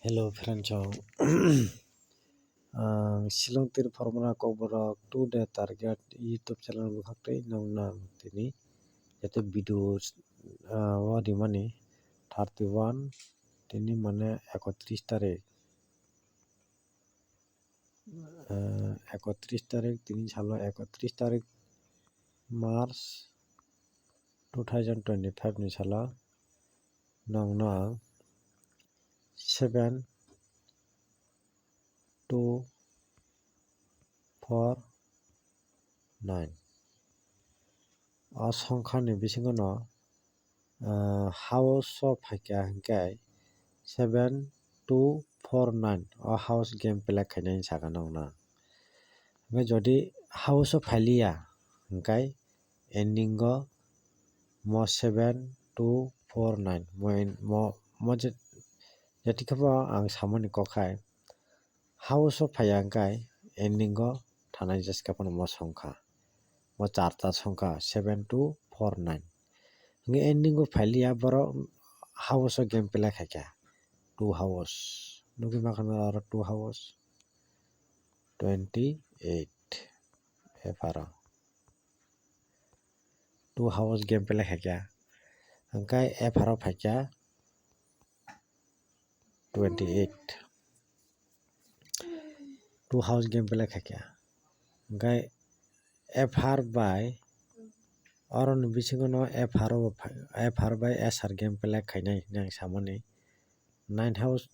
Hello friends, Silong tir formula koborok to the target YouTube channel bukhaktai nang tini jate videos wadi mani 31 tini mane 31 tarik 31 tarik tini salo 31 tarik March 2025 ni salo nang 7 2 4 9 সংখ্যা ni bisingo no house of haikya hingkai 7249 house game play khainai saka nongna jodi house of phalia hingkai ending go mo 7249 mo jati khabo ang samani kokhai house of phaya hingkai ending go thanai jeska pono mo songkha mo charta songkha 7249 nge ending go phalia boro house of game play khaikya 2 hours nugi makana aro 2 hours 28 efaro 2 hours game play khaikya hingkai efaro phaikya 28 2 hours game play khaikya hingkai fr by oron bisingo no fr by sr game play khainai nang samani 9 house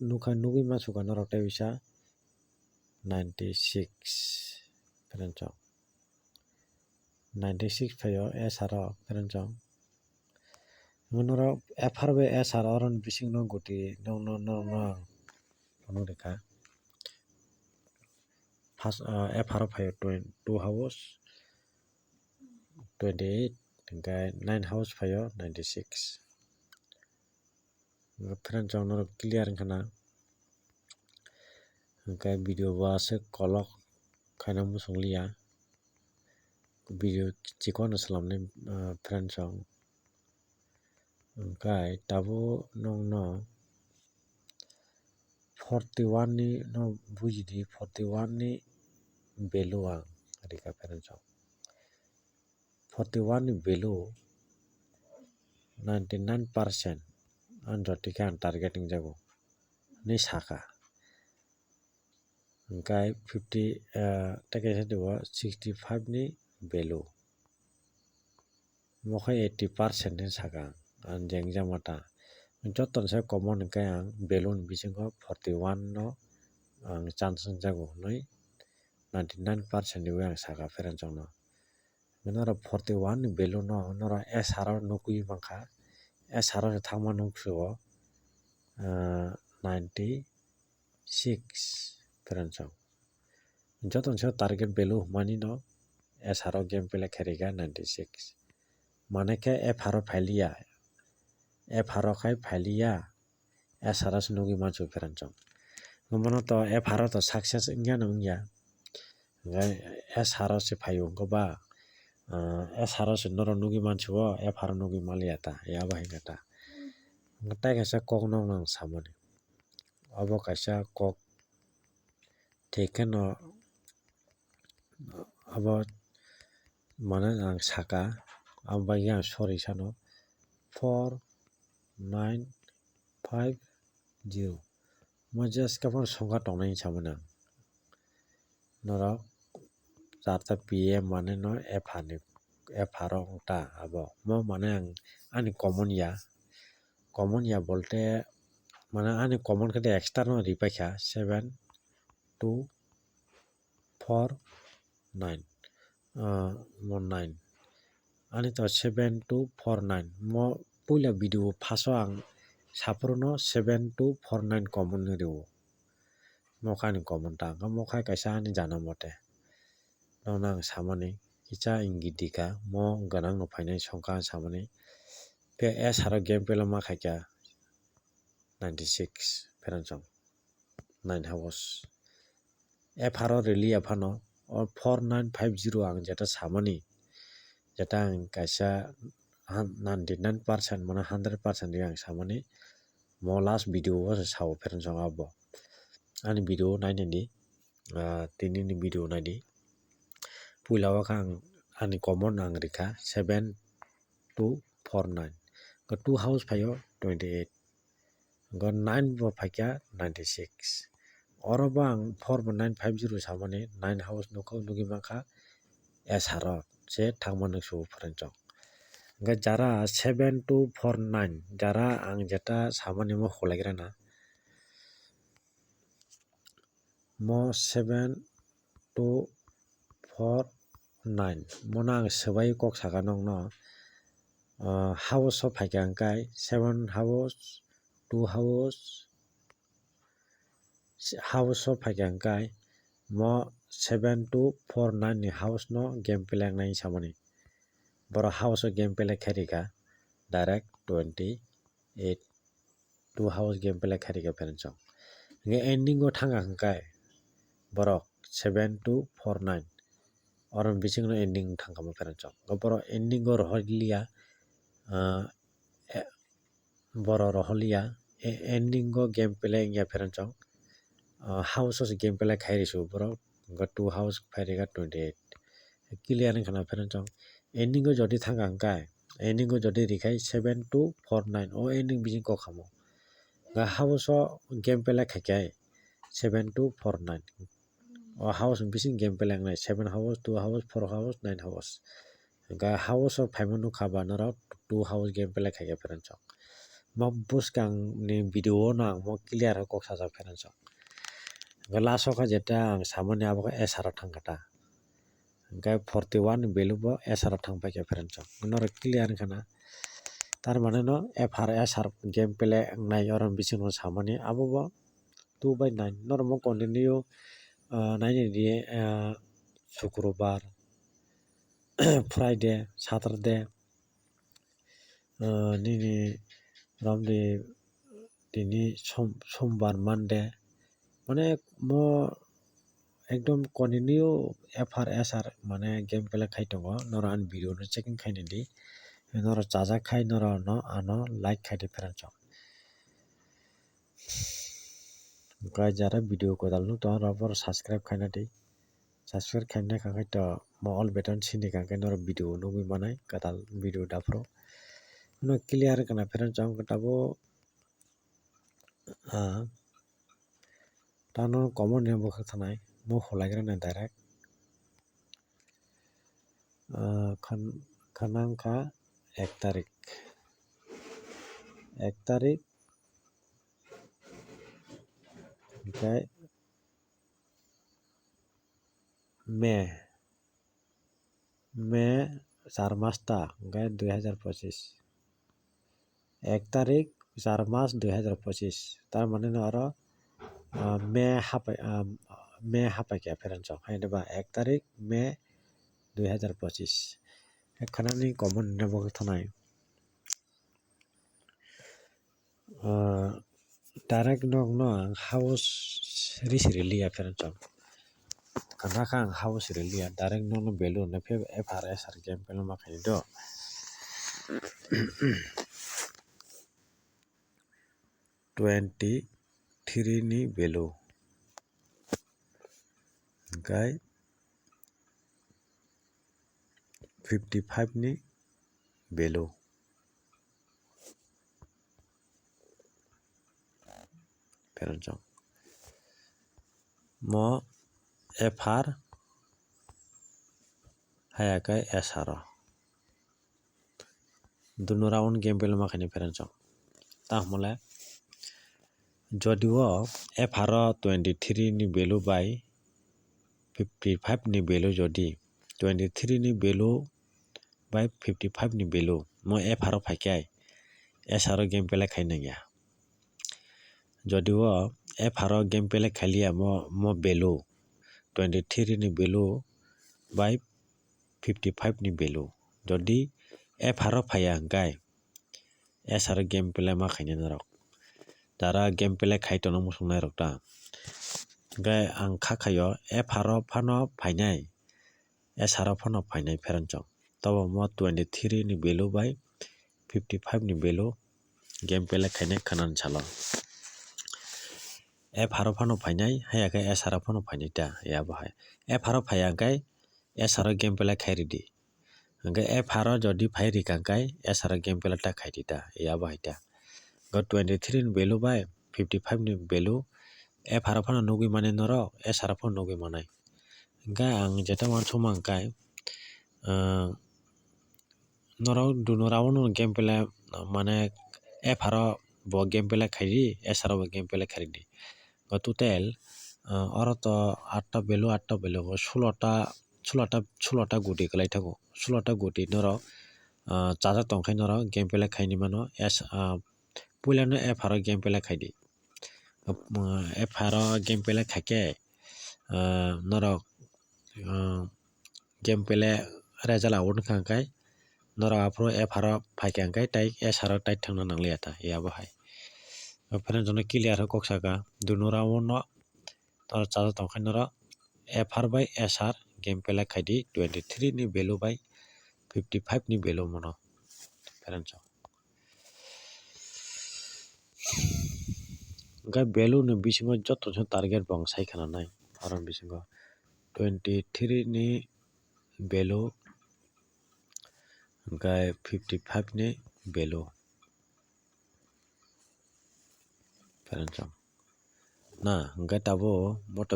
nugi masuka no rote bisa 96 perenchong 96 phayo sr perenchong ngonoro fr by sr oron bising no guti no ono dekha first fr phayo 2 hours 28 hingkai 9 house phayo 96 perenchong no clear khana hingkai video wasek kolok khaina musunglia video chikon salamnai perenchong hingkai tabo nongno 41 ni no bujidi 41 ni value ang rika perenchong 41 ni value 99% anjotika ang targeting jago ni saka hingkai 50 take 65 ni value mokhai 80% ni saka ang jengjang mata joton se common hingkai ang value ni bisingo 41 no ang chance jago noi 99% ni ang saka perenchong no noro 41 ni value no noro sr nukui mangkha sr thangma nuksuo 96 perenchong joton se target value mani no sr game play kherika 96 mane ke fr phalia fr khai phalia sr nugi machu perenchong ngomono to fr to success ingya nongya ngai sr se phayo goba sr se noro nugi manchuo fr nugi maliata yaba hingata ngatai kaisa kok nong samani abo kaisa kok teke no abo mane ang saka ambai yang sorry sano 4950 mo just kapon songkha tongnai samana norok 4 pm mane no fr ongta abo mo mane ang ani common ya bolte mane ani common kete extra no ripaikha 7249 mo 9 ani to 7249 mo puila video phaso ang saprono 7249 common ni reo mokhani common ta mokhai kaisa ani jana mote nonang samani kicha ingidika mo ganang no phainai songkha samani pe sr game pela ma khaikya 96 perenchong 9 hours fr reli aphano 4950 ang jeta samani jeta ang kaisa 99% mana 100% yang samani mo last video was saw perenchong abo ani video nainindi tinini video naidi puilawa kang ani common ang rika 7249 ko 2 house phayo 28 go 9 bo phakya 96 oroba ang 4.950 samane 9 house nukau nugi mangkha esharo se thangman su phranchok ga jara 7249 jara ang jeta samane mo kholagira na mo 7249 mona ang sebai kok saka nong no house of phakya angkai 7 house 2 house of phakya angkai mo 7249 ni house no game play nai samani boro house of game play kharika direct 28 2 house game play kharika pheranchok nge ending go thanga angkai borok 7249 oron bising no ending thangkama pheranchok boro ending go rohliya boro rohliya ending go game play ya pheranchok house of game play khairi su boro go 2 house khairika 28 clear khana pheranchok ending go jodi thanga angkai ending go jodi rikai 7249 o ending bising ko khamo ga house of game play khakai 7249 o house bising game play nai 7 house 2 house 4 house 9 house ga house of phaimanu khaba nara 2 house game play khaika pheranchok mo buskang ni video na mo clear kok saja pheranchok ga laso kha jeta ang samane abo esara thangkata ga 41 value bo esara thangpai ka pheranchok nora clear khana tar mane no FRSR game play nai oram bising no samane abo bo 2/9 nor mo continue naini di shukrobar Friday Saturday nini ramdi dini sombar Monday mane mo ekdom continue FRSR mane game play khai tongo nora an video no checking khaini di nora chaja khai nora no ano like khai de pheranchok guys jara video ko dalnu to rabor subscribe khaina di subscribe khaina khakai to mo all button sini khakai nora video no bi manai kadal video dapro no clear kana pheranchok tabo tano common name bokha thanai mo kholagira na direct khanangkha 1 tarik okay May 4 মাসটা okay 2025 1 তারিখ 4 মাস 2025 তার মানে আরো মে হাপাই কে ফেরানচক হাইদেবা 1 তারিখ মে 2025 এখানে common নেব থানায় direct no house risirilia pheranchok kana khang house rilia direct no belu na phe FRSR game pelo ma khai do 23 ni belu gai 55 ni belu pheranchok mo FR hayakai SR duno round game pelo ma khai pheranchok tahmole যদিও FR 23 ni value by 55 ni value যদি 23 ni value by 55 ni value mo FR phakai SR game play khaina ya যদিও FR game play khalia mo value 23 ni value by 55 ni value যদি FR phaya angkai SR game play ma khaina narok tara game play khai tono musung nai rokta gai ang khakhayo FR phano phainai SR phano phainai pheranchok tabo mo 23 ni value by 55 ni value game play khainai khanan chalo F haro phano phainai hayakai S haro phano phainai ta ya bahai F haro phaiyakai S haro game pela khairi di hingke F haro jodi phai rikangkai S haro game pela ta khaidi ta ya bahai ta 23 ni value bai 55 ni value F haro phano nugui mane norok S haro phano nugui manai hingke ang jeta uansukma hingkai norok dunora no game pela mane F haro bo game pela khairi S haro bo game pela khairi di total oro to 8 ta value 16 ta guti klai thago 16 ta guti norok chajak tongkhai norok game pela khaini mano puila no F haro game pela khaidi F haro game pela khaike norok game pela result out wngkhai norok afro F haro phaikangkai tai S haro tai thangna nanglia ta ya bahai friends no clear kok saka dunora no chajak tongkhai norok F haro bai S har game pela khaidi 23 ni value bai 55 ni value mono friends hingke value ni bisingo joto se target bong saikha nai aron bisingo 23 ni value hingke 55 ni value friends na hingke tabo moto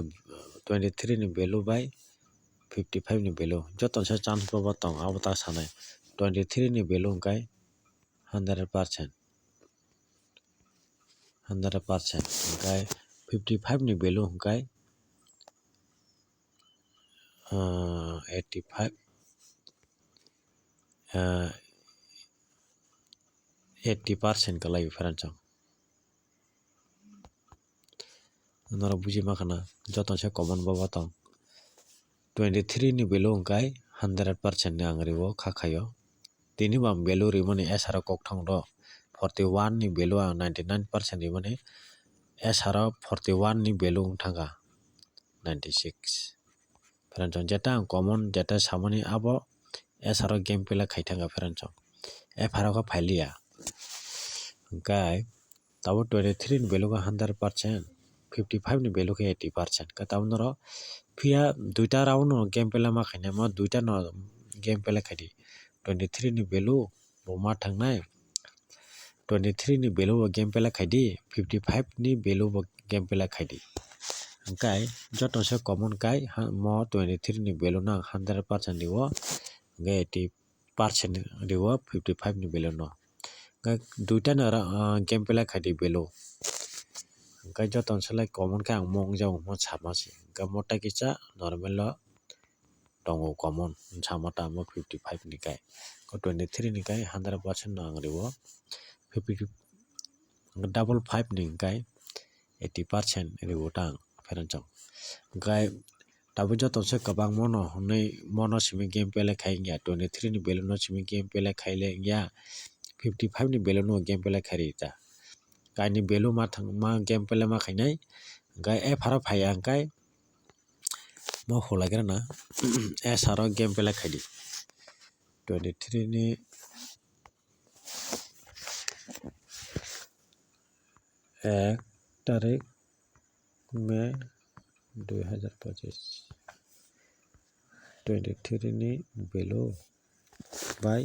23 ni value bai 55 ni value joto se chance bo tong abo ta sanai 23 ni value hingkai 100% hingkai 55 ni value hingkai 85 80% kalai friends norok bujima kana joto se common bo tong 23 ni value hingkai 100% ni angribo khakhaio tini bam value rimani S haro kokthang ro 41 ni value 99% rimani S haro 41 ni value wngthanga 96 friends jeta ang common jeta samani abo S haro game pela khaithanga friends F haro kha phailiya hingkai tabo 23 ni value 100% 55 ni value 80% tabo norok phiya duita round no game pela ma khainai mo duita no game pela khaidi 23 ni value bo ma thangnai 23 ni value bo game pela khaidi 55 ni value bo game pela khaidi hingkai joto se common kai mo 23 ni value no 100% rio hingke 80% rio 55 ni value no duita no game pela khaidi value hingkai joto selai common kai ang mo wngjago mo samasi hingke mo tai kisa normal o tongo common samo tamo 55 ni kai 23 ni kai 100% no ang rio 55 ni hingkai 80% rio tang friends hingkai tabo joto se kwbangma no hinui mono simi game pela khai ya 23 ni value no simi game pela khaile ya 55 ni value no game pela khairi ta kaini value ma game pela ma khainai hingkai F haro phaiya hingkai mo hulaikera na S haro game pela khaidi 23 ni 1 tarik May 2025 23 ni value bai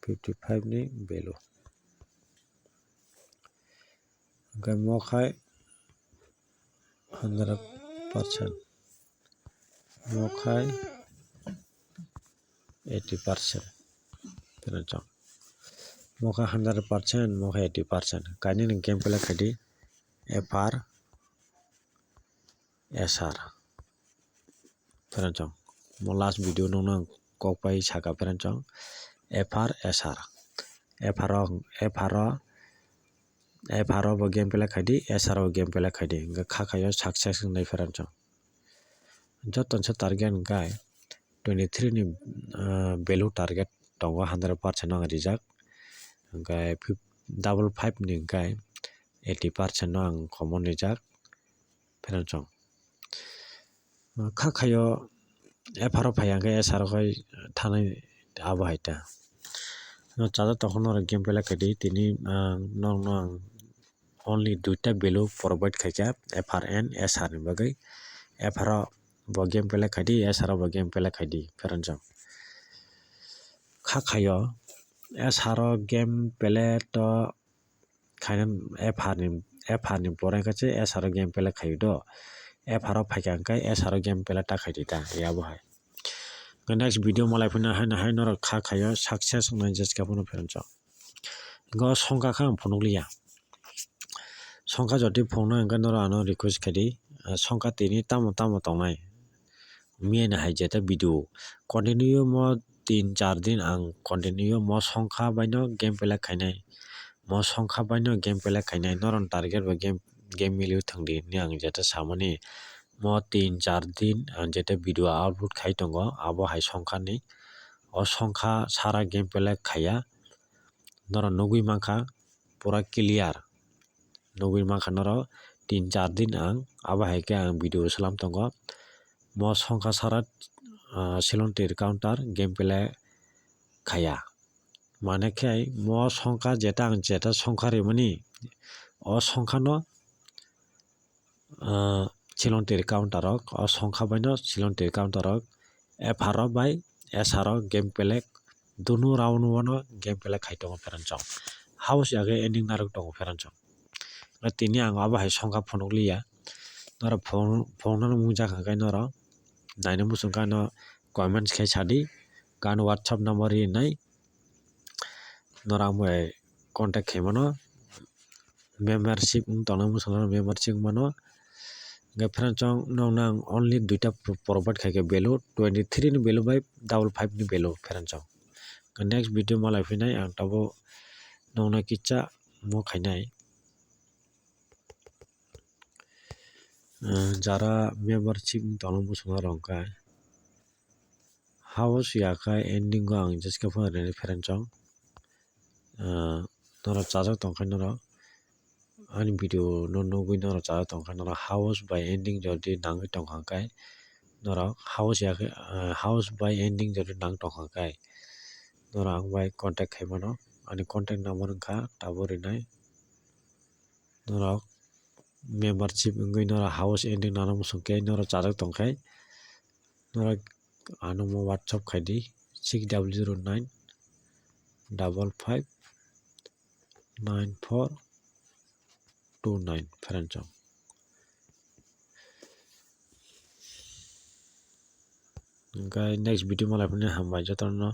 55 ni value hingkai mo khai 100% mo khai 80% friends mo khai 100% mo khai 80% kaini ni game pela khaidi F har S har friends mo last video no kok pai saka friends F har S har F haro bo game pela khaidi S haro bo game pela khaidi hingke khakhaio success wngnai friends joto se target hingkai 23 ni value target tongo 100% no ang rijak hingkai 55 ni hingkai 80% no ang common rijak friends khakhaio F haro phaiya hingkai S haro khai thanai abo haita no chajak tongkhai norok game pela khaidi tini nog no ang only duita value provide khaijak FRN SR ni bagai FR bo game pele khaidi SR bo game pele khaidi pheranjak khayo SR game pele to khainan FR ni porai kache SR game pele khayo do FR phaikang kai SR game pele ta khaidi ta yabo hai next video malai phina hai nor khayo success ngai jeska phono pheranjak go songka khang phonokliya songka jodi phone engka nor ano request khadi songka tini tamo tongnai miena haijeta video continue mo 3-4 din ang continue mo songkha baino game pele khainai mo songkha baino game pele khainai noron target ba game miliu thangdi ni ang jeta samani mo 3-4 din ang jeta video upload khai tongo abo hai songkha ni o songkha sara game pele khaya noron nugui mangkha pura clear nugui mangkha noro 3-4 din ang abo hai ke ang video salam tongo mo songkha sara silontir counter game pele khaya mane khai mo songkha jeta songkha rimani o songkha no silontir counter ok o songkha baino silontir counter ok FR by SR game pele dunu round wano game pele khai tongo pheranjak house yage ending narok tongo pheranjak tini ang abo hai songkha phonokliya noro phone no mungjak kai noro naina musungka no comments khai sadi gan WhatsApp number nai nora amai contact khaimano membership tona musungno membership mano ga pheranchong nongnang only duita provide khaike value 23 ni value by 55 ni value pheranchong next video malai phinai ang tabo nongna kitcha mo khainai jara membership tona musungno rongka house yakai ending go ang jeska phone pheranchong nora chajak tongkhai noro ani video no nogui noro chajak tongkhai noro house by ending jodi nangui tongkhakai noro house by ending jodi nang tongkhakai noro ang bai contact khaimano ani contact number wngkha tabo rinai noro membership wngui noro house ending nana musungke noro chajak tongkhai noro ano mo WhatsApp khaidi 6009 55 9429 pheranchong next video malai phine hambai jotono